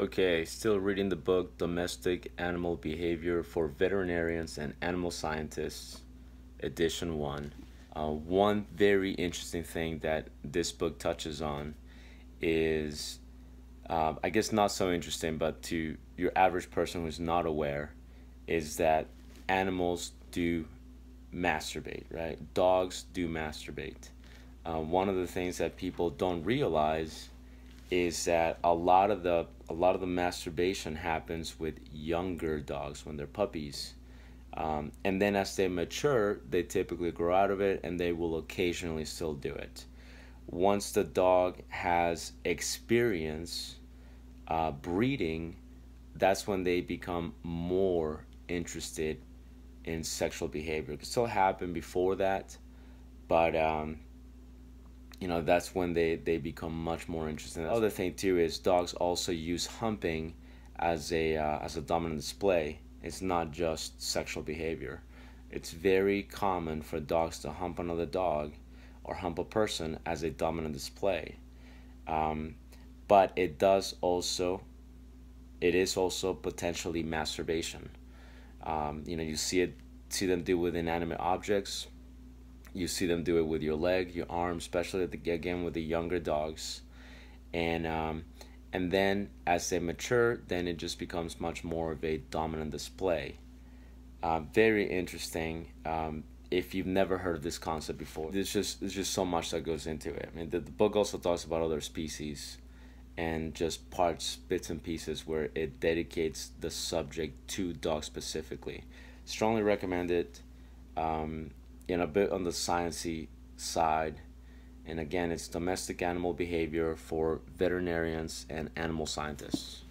Okay, still reading the book Domestic Animal Behavior for Veterinarians and Animal Scientists, Edition 1. One very interesting thing that this book touches on is, I guess not so interesting, but to your average person who's not aware, is that animals do masturbate, right? Dogs do masturbate. One of the things that people don't realize is that a lot of the masturbation happens with younger dogs when they're puppies, and then as they mature, they typically grow out of it, and they will occasionally still do it. Once the dog has experience breeding, that's when they become more interested in sexual behavior. It can still happen before that, but that's when they become much more interesting. The other thing too is dogs also use humping as a dominant display. It's not just sexual behavior. It's very common for dogs to hump another dog or hump a person as a dominant display. um, but it is also potentially masturbation. You see them do with inanimate objects. You see them do it with your leg, your arm, especially again with the younger dogs, and then as they mature, then it just becomes much more of a dominant display. Very interesting. If you've never heard of this concept before, there's just so much that goes into it. I mean, the book also talks about other species and just parts, bits and pieces where it dedicates the subject to dogs specifically. Strongly recommend it. A bit on the sciencey side, and again, it's domestic animal behavior for veterinarians and animal scientists.